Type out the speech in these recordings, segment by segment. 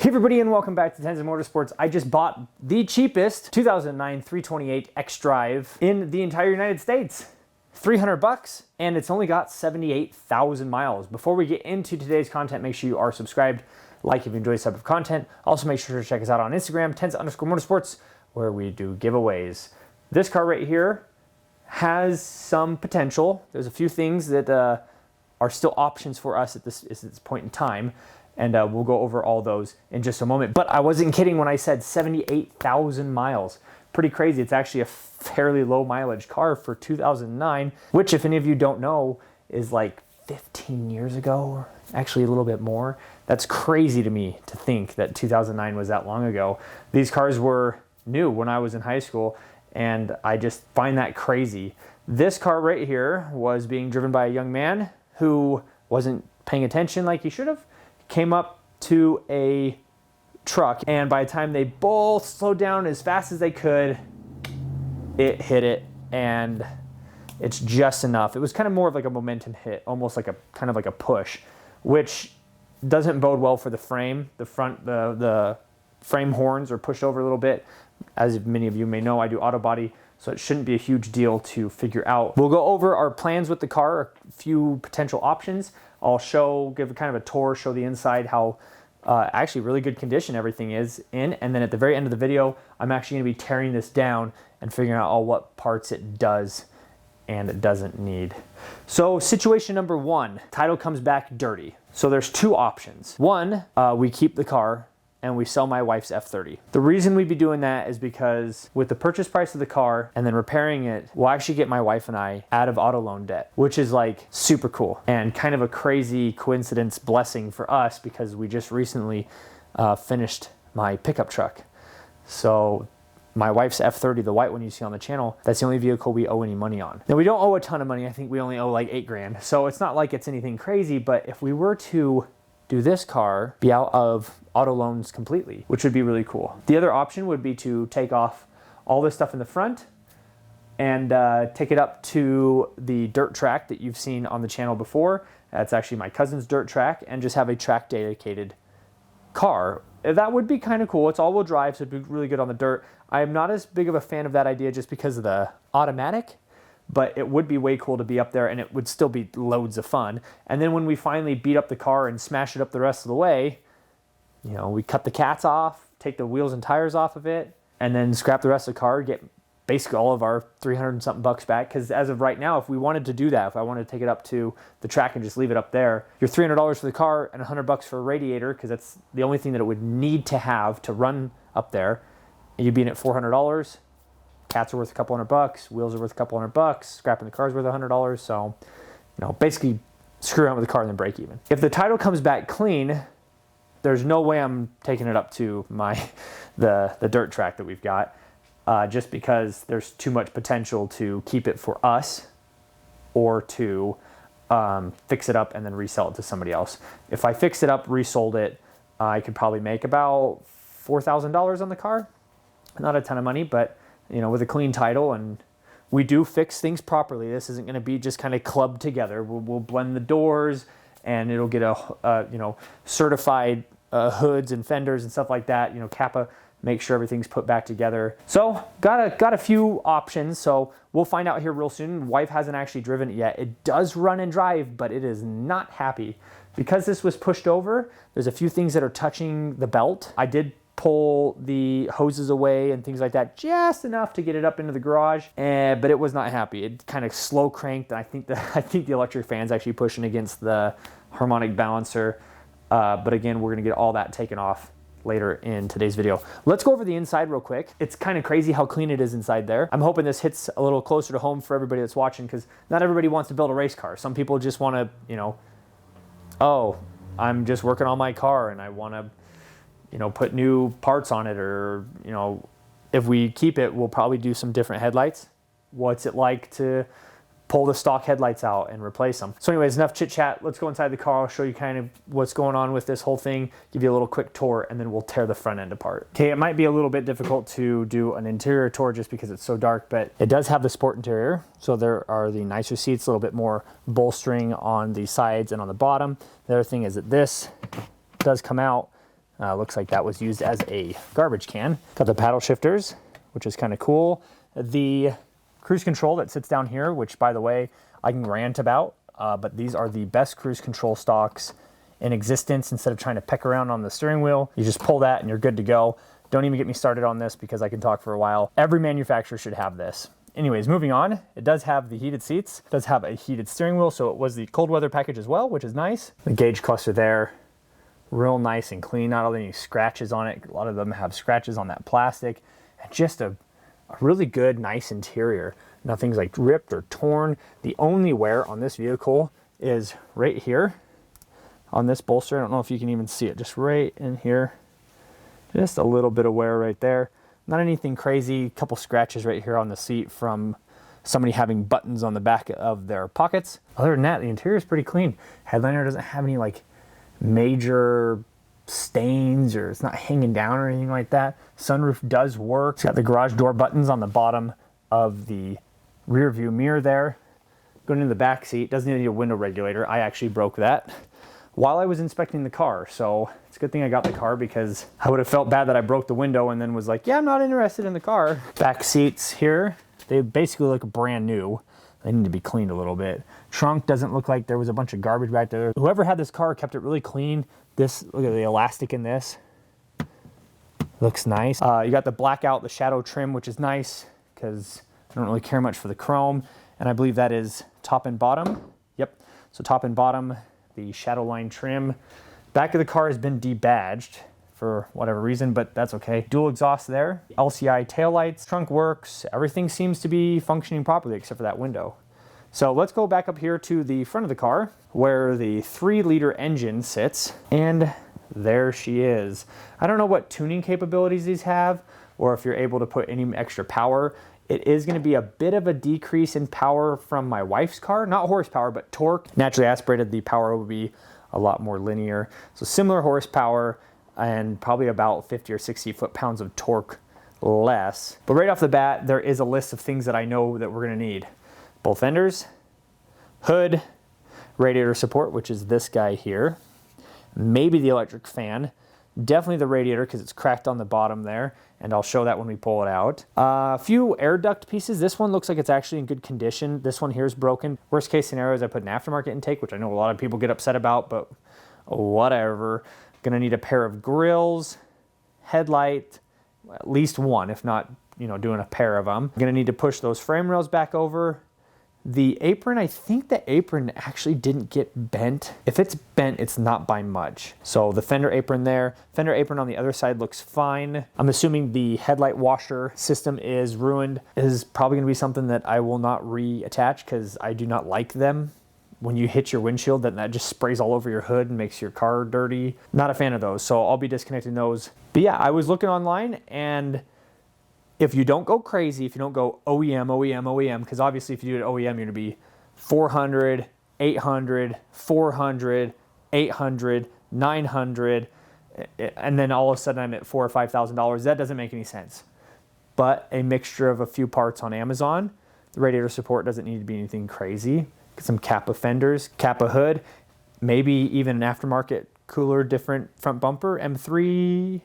Hey everybody, and welcome back to Tenza Motorsports. I just bought the cheapest 2009 328 X-Drive in the entire United States. $300, and it's only got 78,000 miles. Before we get into today's content, make sure you are subscribed, like if you enjoy this type of content. Also make sure to check us out on Instagram, Tenza_Motorsports, where we do giveaways. This car right here has some potential. There's a few things that are still options for us at this point in time. And we'll go over all those in just a moment. But I wasn't kidding when I said 78,000 miles. Pretty crazy. It's actually a fairly low mileage car for 2009, which, if any of you don't know, is like 15 years ago, actually a little bit more. That's crazy to me to think that 2009 was that long ago. These cars were new when I was in high school, and I just find that crazy. This car right here was being driven by a young man who wasn't paying attention like he should have. Came up to a truck, and by the time they both slowed down as fast as they could, it hit it, and it's just enough. It was kind of more of like a momentum hit, almost like a kind of like a push, which doesn't bode well for the frame. The front, the frame horns are pushed over a little bit. As many of you may know, I do auto body, so it shouldn't be a huge deal to figure out. We'll go over our plans with the car, a few potential options. I'll give kind of a tour, show the inside, how actually really good condition everything is in. And then at the very end of the video, I'm actually gonna be tearing this down and figuring out all what parts it does and it doesn't need. So situation number one, title comes back dirty. So there's two options. One, we keep the car and we sell my wife's F30. The reason we'd be doing that is because with the purchase price of the car and then repairing it, we'll actually get my wife and I out of auto loan debt, which is like super cool and kind of a crazy coincidence blessing for us because we just recently finished my pickup truck. So my wife's F30, the white one you see on the channel, that's the only vehicle we owe any money on. Now we don't owe a ton of money. I think we only owe like 8 grand. So it's not like it's anything crazy, but if we were to do this car, be out of auto loans completely, which would be really cool. The other option would be to take off all this stuff in the front and take it up to the dirt track that you've seen on the channel before. That's actually my cousin's dirt track, and just have a track dedicated car. That would be kind of cool. It's all-wheel drive, so it'd be really good on the dirt. I am not as big of a fan of that idea just because of the automatic, but it would be way cool to be up there, and it would still be loads of fun. And then when we finally beat up the car and smash it up the rest of the way, you know, we cut the cats off, take the wheels and tires off of it, and then scrap the rest of the car, get basically all of our 300 and something bucks back. Because as of right now, if we wanted to do that, if I wanted to take it up to the track and just leave it up there, you're $300 for the car and $100 for a radiator, because that's the only thing that it would need to have to run up there. And you'd be in at $400. Cats are worth a couple $100, wheels are worth a couple $100, scrapping the car is worth $100. So, you know, basically screw around with the car and then break even. If the title comes back clean, there's no way I'm taking it up to the dirt track that we've got, just because there's too much potential to keep it for us or to fix it up and then resell it to somebody else. If I fix it up, resold it, I could probably make about $4,000 on the car. Not a ton of money, but you know, with a clean title, and we do fix things properly. This isn't going to be just kind of clubbed together. We'll blend the doors, and it'll get you know, certified hoods and fenders and stuff like that. You know, Kappa, make sure everything's put back together. So got a few options. So we'll find out here real soon. Wife hasn't actually driven it yet. It does run and drive, but it is not happy because this was pushed over. There's a few things that are touching the belt. I did pull the hoses away and things like that just enough to get it up into the garage, but it was not happy. It kind of slow cranked, and I think the electric fan's actually pushing against the harmonic balancer. But again, we're gonna get all that taken off later in today's video. Let's go over the inside real quick. It's kind of crazy how clean it is inside there. I'm hoping this hits a little closer to home for everybody that's watching, because not everybody wants to build a race car. Some people just want to, you know, oh, I'm just working on my car and I want to, you know, put new parts on it, or, you know, if we keep it, we'll probably do some different headlights. What's it like to pull the stock headlights out and replace them? So anyways, enough chit chat. Let's go inside the car. I'll show you kind of what's going on with this whole thing, give you a little quick tour, and then we'll tear the front end apart. Okay, it might be a little bit difficult to do an interior tour just because it's so dark, but it does have the sport interior. So there are the nicer seats, a little bit more bolstering on the sides and on the bottom. The other thing is that this does come out Looks like that was used as a garbage can. Got the paddle shifters, which is kind of cool. The cruise control that sits down here, which by the way, I can rant about, but these are the best cruise control stalks in existence. Instead of trying to peck around on the steering wheel, you just pull that and you're good to go. Don't even get me started on this because I can talk for a while. Every manufacturer should have this. Anyways, moving on, it does have the heated seats, it does have a heated steering wheel, so it was the cold weather package as well, which is nice. The gauge cluster there, real nice and clean, not any scratches on it. A lot of them have scratches on that plastic, and just a really good, nice interior. Nothing's like ripped or torn. The only wear on this vehicle is right here on this bolster. I don't know if you can even see it, just right in here. Just a little bit of wear right there. Not anything crazy, a couple scratches right here on the seat from somebody having buttons on the back of their pockets. Other than that, the interior is pretty clean. Headliner doesn't have any like major stains, or it's not hanging down or anything like that. Sunroof does work. It's got the garage door buttons on the bottom of the rear view mirror there. Going into the back seat, doesn't need a window regulator. I actually broke that while I was inspecting the car, so it's a good thing I got the car, because I would have felt bad that I broke the window and then was like, yeah, I'm not interested in the car. Back seats here, they basically look brand new. They need to be cleaned a little bit. Trunk doesn't look like there was a bunch of garbage back there. Whoever had this car kept it really clean. This, look at the elastic in this. Looks nice. You got the blackout, the shadow trim, which is nice because I don't really care much for the chrome. And I believe that is top and bottom. Yep, so top and bottom, the shadow line trim. Back of the car has been debadged for whatever reason, but that's okay. Dual exhaust there, LCI taillights, trunk works, everything seems to be functioning properly except for that window. So let's go back up here to the front of the car where the 3-liter engine sits, and there she is. I don't know what tuning capabilities these have, or if you're able to put any extra power. It is going to be a bit of a decrease in power from my wife's car, not horsepower, but torque. Naturally aspirated, the power will be a lot more linear. So similar horsepower and probably about 50 or 60 foot-pounds of torque less. But right off the bat, there is a list of things that I know that we're going to need. Both fenders, hood, radiator support, which is this guy here, maybe the electric fan, definitely the radiator because it's cracked on the bottom there, and I'll show that when we pull it out. A few air duct pieces. This one looks like it's actually in good condition. This one here is broken. Worst case scenario is I put an aftermarket intake, which I know a lot of people get upset about, but whatever. Gonna need a pair of grills, headlight, at least one, if not, doing a pair of them. Gonna need to push those frame rails back over. The apron, I think the apron actually didn't get bent. If it's bent, it's not by much. So the fender apron there, fender apron on the other side looks fine. I'm assuming the headlight washer system is ruined. It is probably gonna be something that I will not reattach because I do not like them. When you hit your windshield, that just sprays all over your hood and makes your car dirty. Not a fan of those, so I'll be disconnecting those. But yeah, I was looking online, and if you don't go crazy, if you don't go OEM, because obviously if you do it OEM, you're gonna be 400, 800, 400, 800, 900, and then all of a sudden I'm at $4,000 or $5,000. That doesn't make any sense. But a mixture of a few parts on Amazon. The radiator support doesn't need to be anything crazy. Get some Kappa fenders, Kappa hood, maybe even an aftermarket cooler, different front bumper, M3,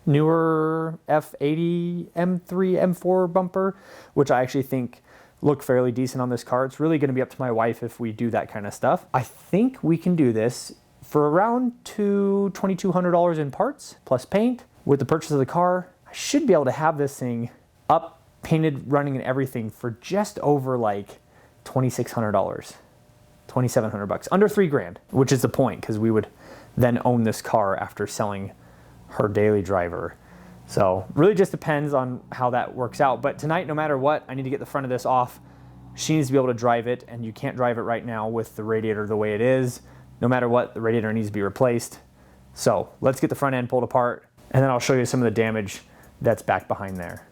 newer F80 M3, M4 bumper, which I actually think look fairly decent on this car. It's really going to be up to my wife if we do that kind of stuff. I think we can do this for around $2,200 in parts plus paint. With the purchase of the car, I should be able to have this thing up, painted, running, and everything for just over like $2,600, $2,700, under $3,000, which is the point because we would then own this car after selling her daily driver. So really just depends on how that works out. But tonight, no matter what, I need to get the front of this off. She needs to be able to drive it, and you can't drive it right now with the radiator the way it is. No matter what, the radiator needs to be replaced. So let's get the front end pulled apart, and then I'll show you some of the damage that's back behind there.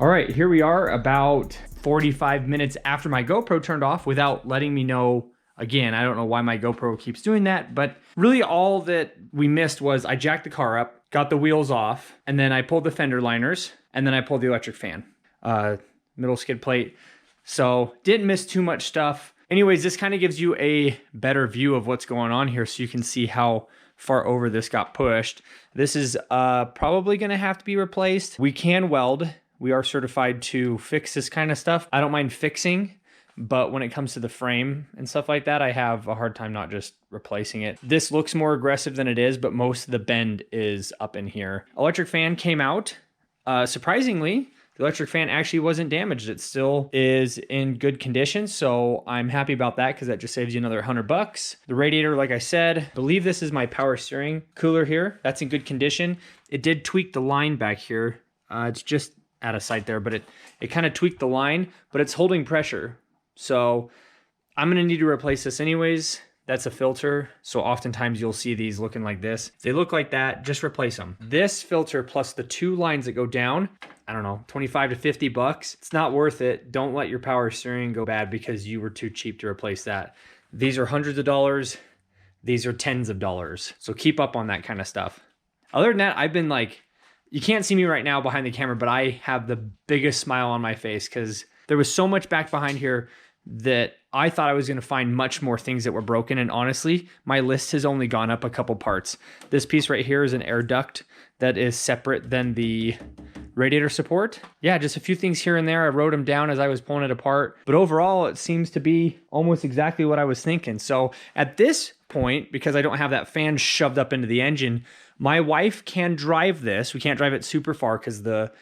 All right, here we are about 45 minutes after my GoPro turned off without letting me know Again, I don't know why my GoPro keeps doing that, but really all that we missed was I jacked the car up, got the wheels off, and then I pulled the fender liners, and then I pulled the electric fan, middle skid plate. So didn't miss too much stuff. Anyways, this kind of gives you a better view of what's going on here so you can see how far over this got pushed. This is probably gonna have to be replaced. We can weld. We are certified to fix this kind of stuff. I don't mind fixing, but when it comes to the frame and stuff like that, I have a hard time not just replacing it. This looks more aggressive than it is, but most of the bend is up in here. Electric fan came out. Surprisingly, the electric fan actually wasn't damaged. It still is in good condition, so I'm happy about that because that just saves you another $100. The radiator, like I said, I believe this is my power steering cooler here. That's in good condition. It did tweak the line back here. It's just out of sight there, but it kind of tweaked the line, but it's holding pressure. So I'm gonna need to replace this anyways. That's a filter. So oftentimes you'll see these looking like this. If they look like that, just replace them. This filter plus the 2 lines that go down, I don't know, 25 to 50 bucks. It's not worth it. Don't let your power steering go bad because you were too cheap to replace that. These are hundreds of dollars. These are tens of dollars. So keep up on that kind of stuff. Other than that, I've been like, you can't see me right now behind the camera, but I have the biggest smile on my face because there was so much back behind here that I thought I was going to find much more things that were broken. And honestly, my list has only gone up a couple parts. This piece right here is an air duct that is separate than the radiator support. Yeah, just a few things here and there. I wrote them down as I was pulling it apart. But overall, it seems to be almost exactly what I was thinking. So at this point, because I don't have that fan shoved up into the engine, my wife can drive this. We can't drive it super far because the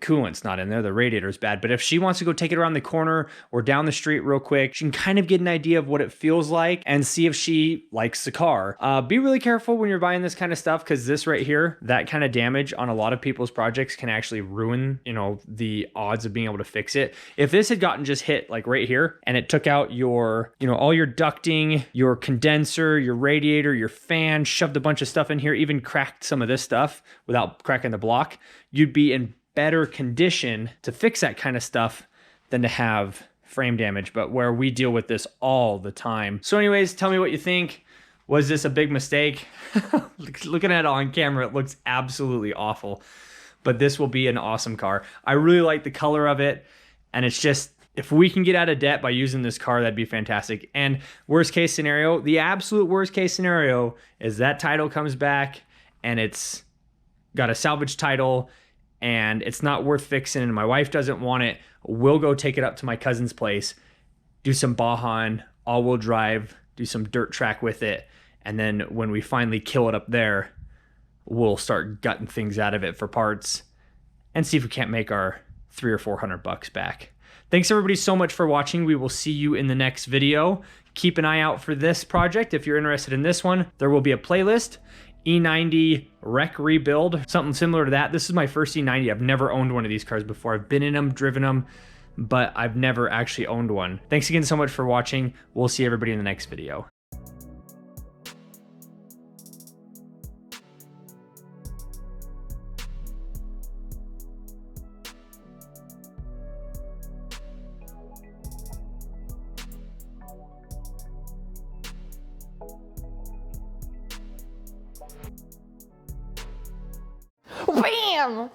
coolant's not in there, the radiator's bad. But if she wants to go take it around the corner or down the street real quick, she can kind of get an idea of what it feels like and see if she likes the car. Be really careful when you're buying this kind of stuff because this right here, that kind of damage on a lot of people's projects can actually ruin, the odds of being able to fix it. If this had gotten just hit like right here and it took out your, all your ducting, your condenser, your radiator, your fan, shoved a bunch of stuff in here, even cracked some of this stuff without cracking the block, you'd be in better condition to fix that kind of stuff than to have frame damage, but where we deal with this all the time. So anyways, tell me what you think. Was this a big mistake? Looking at it on camera, it looks absolutely awful, but this will be an awesome car. I really like the color of it, and it's just, if we can get out of debt by using this car, that'd be fantastic. And worst case scenario, the absolute worst case scenario is that title comes back and it's got a salvage title and it's not worth fixing and my wife doesn't want it. We'll go take it up to my cousin's place, do some Bajan, all-wheel drive, do some dirt track with it. And then when we finally kill it up there, we'll start gutting things out of it for parts and see if we can't make our $300 or $400 back. Thanks everybody so much for watching. We will see you in the next video. Keep an eye out for this project. If you're interested in this one, there will be a playlist. E90 wreck rebuild, something similar to that. This is my first E90. I've never owned one of these cars before. I've been in them, driven them, but I've never actually owned one. Thanks again so much for watching. We'll see everybody in the next video. Bam!